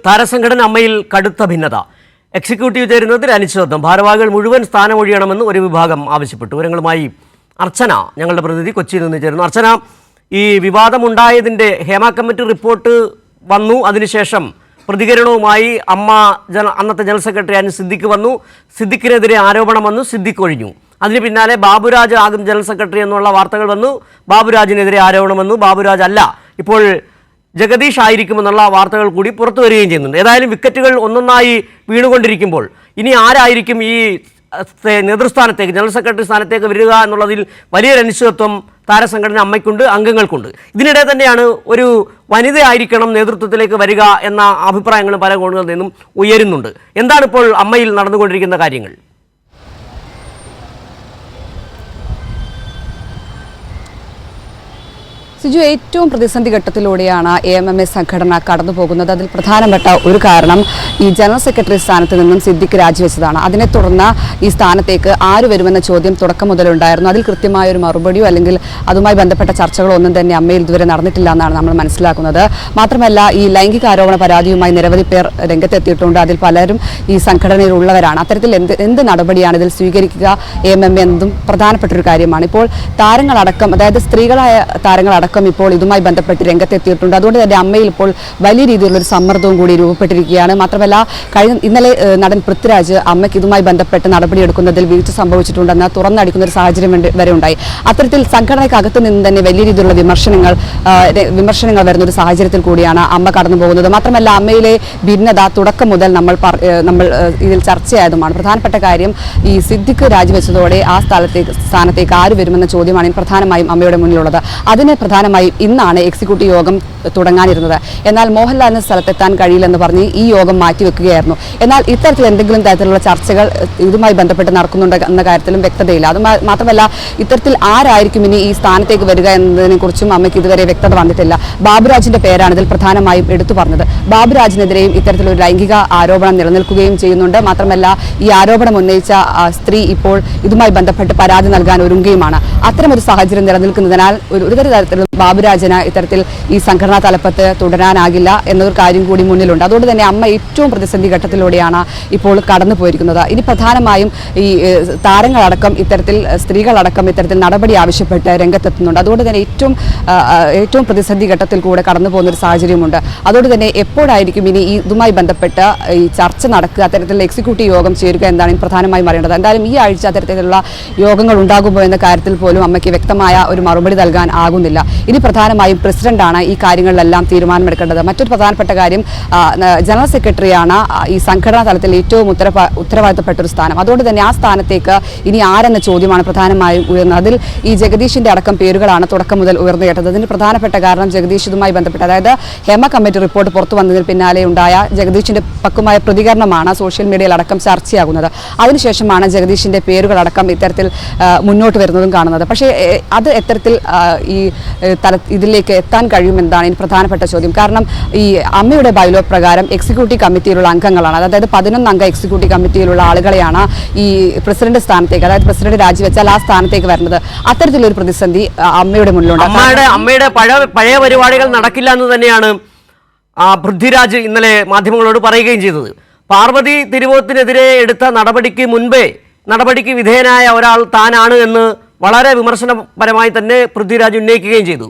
താരസംഘടന അമ്മയിൽ കടുത്ത ഭിന്നത. എക്സിക്യൂട്ടീവ് ചേരുന്നതിൽ അനിശ്ചിതത്വം. ഭാരവാഹികൾ മുഴുവൻ സ്ഥാനമൊഴിയണമെന്ന് ഒരു വിഭാഗം ആവശ്യപ്പെട്ടു. വിവരങ്ങളുമായി അർച്ചന ഞങ്ങളുടെ പ്രതിനിധി കൊച്ചിയിൽ നിന്ന് ചേരുന്നു. അർച്ചന, ഈ വിവാദമുണ്ടായതിൻ്റെ ഹേമ കമ്മിറ്റി റിപ്പോർട്ട് വന്നു, അതിനുശേഷം പ്രതികരണവുമായി അന്നത്തെ ജനറൽ സെക്രട്ടറി അനു സിദ്ദിഖ് വന്നു. സിദ്ദിഖിനെതിരെ ആരോപണം വന്നു, സിദ്ദിഖ് ഒഴിഞ്ഞു. അതിന് പിന്നാലെ ബാബുരാജ് ആകും ജനറൽ സെക്രട്ടറി എന്നുള്ള വാർത്തകൾ വന്നു. ബാബുരാജിനെതിരെ ആരോപണം വന്നു. ബാബുരാജ് അല്ല, ഇപ്പോൾ ജഗദീഷ് ആയിരിക്കുമെന്നുള്ള വാർത്തകൾ കൂടി പുറത്തു വരികയും ചെയ്യുന്നുണ്ട്. ഏതായാലും വിക്കറ്റുകൾ ഒന്നൊന്നായി വീണുകൊണ്ടിരിക്കുമ്പോൾ ഇനി ആരായിരിക്കും ഈ നേതൃസ്ഥാനത്തേക്ക്, ജനറൽ സെക്രട്ടറി സ്ഥാനത്തേക്ക് വരിക എന്നുള്ളതിൽ വലിയൊരു അനിശ്ചിതത്വം താരസംഘടന അമ്മയ്ക്കുണ്ട്, അംഗങ്ങൾക്കുണ്ട്. ഇതിനിടെ തന്നെയാണ് ഒരു വനിതയായിരിക്കണം നേതൃത്വത്തിലേക്ക് വരിക എന്ന അഭിപ്രായങ്ങളും പല കോണുകളിൽ നിന്നും ഉയരുന്നുണ്ട്. എന്താണിപ്പോൾ അമ്മയിൽ നടന്നുകൊണ്ടിരിക്കുന്ന കാര്യങ്ങൾ? സിജു, ഏറ്റവും പ്രതിസന്ധി ഘട്ടത്തിലൂടെയാണ് AMMA സംഘടന കടന്നു പോകുന്നത്. അതിൽ പ്രധാനപ്പെട്ട ഒരു കാരണം ഈ ജനറൽ സെക്രട്ടറി സ്ഥാനത്ത് നിന്നും സിദ്ദിഖ് രാജിവെച്ചതാണ്. അതിനെ തുടർന്ന് ഈ സ്ഥാനത്തേക്ക് ആര് വരുമെന്ന ചോദ്യം തുടക്കം മുതലുണ്ടായിരുന്നു. അതിൽ കൃത്യമായ ഒരു മറുപടിയോ അല്ലെങ്കിൽ അതുമായി ബന്ധപ്പെട്ട ചർച്ചകളോ ഒന്നും തന്നെ അമ്മയിൽ ഇതുവരെ നടന്നിട്ടില്ല എന്നാണ് നമ്മൾ മനസ്സിലാക്കുന്നത്. മാത്രമല്ല, ഈ ലൈംഗിക ആരോപണ പരാതിയുമായി നിരവധി പേർ രംഗത്തെത്തിയിട്ടുണ്ട്. അതിൽ പലരും ഈ സംഘടനയിലുള്ളവരാണ്. അത്തരത്തിൽ എന്ത് നടപടിയാണ് ഇതിൽ സ്വീകരിക്കുക AMMA എന്നതും പ്രധാനപ്പെട്ട ഒരു കാര്യമാണ്. ഇപ്പോൾ താരങ്ങളടക്കം, അതായത് സ്ത്രീകളായ താരങ്ങളടക്കം ഇപ്പോൾ ഇതുമായി ബന്ധപ്പെട്ട് രംഗത്തെത്തിയിട്ടുണ്ട്. അതുകൊണ്ട് തന്നെ അമ്മയിൽ ഇപ്പോൾ വലിയ രീതിയിലുള്ള ഒരു സമ്മർദ്ദവും കൂടി രൂപപ്പെട്ടിരിക്കുകയാണ്. മാത്രമല്ല, ഇന്നലെ നടൻ പൃഥ്വിരാജ് അമ്മയ്ക്ക് ഇതുമായി ബന്ധപ്പെട്ട് നടപടിയെടുക്കുന്നതിൽ വീഴ്ച സംഭവിച്ചിട്ടുണ്ടെന്ന് തുറന്നടിക്കുന്ന ഒരു സാഹചര്യം വരെ ഉണ്ടായി. അത്തരത്തിൽ സംഘടനയ്ക്കകത്ത് നിന്ന് തന്നെ വലിയ രീതിയിലുള്ള വിമർശനങ്ങൾ വരുന്ന ഒരു സാഹചര്യത്തിൽ കൂടിയാണ് അമ്മ കടന്നു പോകുന്നത്. മാത്രമല്ല, അമ്മയിലെ ഭിന്നത തുടക്കം മുതൽ നമ്മൾ ഇതിൽ ചർച്ചയായതുമാണ്. പ്രധാനപ്പെട്ട കാര്യം, ഈ സിദ്ദിഖ് രാജിവെച്ചതോടെ ആ സ്ഥാനത്തേക്ക് ആര് വരുമെന്ന ചോദ്യമാണ് പ്രധാനമായും അമ്മയുടെ മുന്നിലുള്ളത്. അതിന് പ്രധാനമായും ഇന്നാണ് എക്സിക്യൂട്ടീവ് യോഗം തുടങ്ങാനിരുന്നത്. എന്നാൽ മോഹൻലാലിന് സ്ഥലത്തെത്താൻ കഴിയില്ലെന്ന് പറഞ്ഞ് ഈ യോഗം മാറ്റിവെക്കുകയായിരുന്നു. എന്നാൽ ഇത്തരത്തിൽ എന്തെങ്കിലും തരത്തിലുള്ള ചർച്ചകൾ ഇതുമായി ബന്ധപ്പെട്ട് നടക്കുന്നുണ്ട് എന്ന കാര്യത്തിലും വ്യക്തതയില്ല. അത് മാത്രമല്ല, ഇത്തരത്തിൽ ആരായിരിക്കും ഇനി ഈ സ്ഥാനത്തേക്ക് വരിക എന്നതിനെക്കുറിച്ചും അമ്മയ്ക്ക് ഇതുവരെ വ്യക്തത വന്നിട്ടില്ല. ബാബുരാജിന്റെ പേരാണ് ഇതിൽ പ്രധാനമായും എടുത്തു പറഞ്ഞത്. ബാബുരാജിനെതിരെയും ഇത്തരത്തിലൊരു ലൈംഗിക ആരോപണം നിലനിൽക്കുകയും ചെയ്യുന്നുണ്ട്. മാത്രമല്ല, ഈ ആരോപണം ഉന്നയിച്ച സ്ത്രീ ഇപ്പോൾ ഇതുമായി ബന്ധപ്പെട്ട് പരാതി നൽകാൻ ഒരുങ്ങുകയുമാണ്. അത്തരമൊരു സാഹചര്യം നിലനിൽക്കുന്നതിനാൽ ഒരു തരത്തിലും ബാബുരാജന് ഇത്തരത്തിൽ ഈ സംഘടനാ തലപ്പത്ത് തുടരാനാകില്ല എന്നൊരു കാര്യം കൂടി മുന്നിലുണ്ട്. അതുകൊണ്ട് തന്നെ അമ്മ ഏറ്റവും പ്രതിസന്ധി ഘട്ടത്തിലൂടെയാണ് ഇപ്പോൾ കടന്നു പോയിരിക്കുന്നത്. ഇനി പ്രധാനമായും ഈ താരങ്ങളടക്കം സ്ത്രീകളടക്കം ഇത്തരത്തിൽ നടപടി ആവശ്യപ്പെട്ട് രംഗത്തെത്തുന്നുണ്ട്. അതുകൊണ്ട് തന്നെ ഏറ്റവും പ്രതിസന്ധി ഘട്ടത്തിൽ കൂടെ കടന്നു പോകുന്ന ഒരു സാഹചര്യമുണ്ട്. അതുകൊണ്ട് തന്നെ എപ്പോഴായിരിക്കും ഇനി ഇതുമായി ബന്ധപ്പെട്ട് ഈ ചർച്ച നടക്കുക, അത്തരത്തിലുള്ള എക്സിക്യൂട്ടീവ് യോഗം ചേരുക എന്നാണ് പ്രധാനമായും അറിയേണ്ടത്. എന്തായാലും ഈ ആഴ്ച അത്തരത്തിലുള്ള യോഗങ്ങൾ ഉണ്ടാകുമോ എന്ന കാര്യത്തിൽ പോലും അമ്മയ്ക്ക് വ്യക്തമായ ഒരു മറുപടി നൽകാൻ ആകുന്നില്ല. ഇനി പ്രധാനമായും പ്രസിഡന്റാണ് ഈ കാര്യങ്ങളിലെല്ലാം തീരുമാനമെടുക്കേണ്ടത്. മറ്റൊരു പ്രധാനപ്പെട്ട കാര്യം, ജനറൽ സെക്രട്ടറിയാണ് ഈ സംഘടനാ തലത്തിൽ ഏറ്റവും ഉത്തരവാദിത്തപ്പെട്ട ഒരു സ്ഥാനം. അതുകൊണ്ട് തന്നെ ആ സ്ഥാനത്തേക്ക് ഇനി ആരെന്ന ചോദ്യമാണ് പ്രധാനമായും ഉയർന്നത്. അതിൽ ഈ ജഗദീഷിന്റെ അടക്കം പേരുകളാണ് തുടക്കം മുതൽ ഉയർന്നു കേട്ടത്. അതിന് പ്രധാനപ്പെട്ട കാരണം ജഗദീഷ് ഇതുമായി ബന്ധപ്പെട്ട്, അതായത് ഹേമ കമ്മിറ്റി റിപ്പോർട്ട് പുറത്തു വന്നതിന് പിന്നാലെ ഉണ്ടായ ജഗദീഷിന്റെ പക്വമായ പ്രതികരണമാണ് സോഷ്യൽ മീഡിയയിൽ അടക്കം ചർച്ചയാകുന്നത്. അതിനുശേഷമാണ് ജഗദീഷിന്റെ പേരുകളടക്കം ഇത്തരത്തിൽ മുന്നോട്ട് വരുന്നതും കാണുന്നത്. പക്ഷേ അത് എത്തരത്തിൽ ഇതിലേക്ക് എത്താൻ കഴിയുമെന്നതാണ് ഇനി പ്രധാനപ്പെട്ട ചോദ്യം. കാരണം ഈ അമ്മയുടെ ബൈലോ പ്രകാരം എക്സിക്യൂട്ടീവ് കമ്മിറ്റിയിലുള്ള അംഗങ്ങളാണ്, അതായത് 11 അംഗ എക്സിക്യൂട്ടീവ് കമ്മിറ്റിയിലുള്ള ആളുകളെയാണ് ഈ പ്രസിഡന്റ് സ്ഥാനത്തേക്ക്, അതായത് പ്രസിഡന്റ് രാജിവെച്ചാൽ ആ സ്ഥാനത്തേക്ക് വരുന്നത്. അത്തരത്തിലൊരു പ്രതിസന്ധി അമ്മയുടെ മുന്നിലുണ്ട്. അമ്മയുടെ പഴയ പരിപാടികൾ നടക്കില്ല എന്ന് തന്നെയാണ് പൃഥ്വിരാജ് ഇന്നലെ മാധ്യമങ്ങളോട് പറയുകയും ചെയ്തത്. പാർവതി തിരുവോത്തിനെതിരെ എടുത്ത നടപടിക്ക് വിധേയനായ ഒരാൾ താനാണ് എന്ന് വളരെ വിമർശനപരമായി തന്നെ പൃഥ്വിരാജ് ഉന്നയിക്കുകയും ചെയ്തു.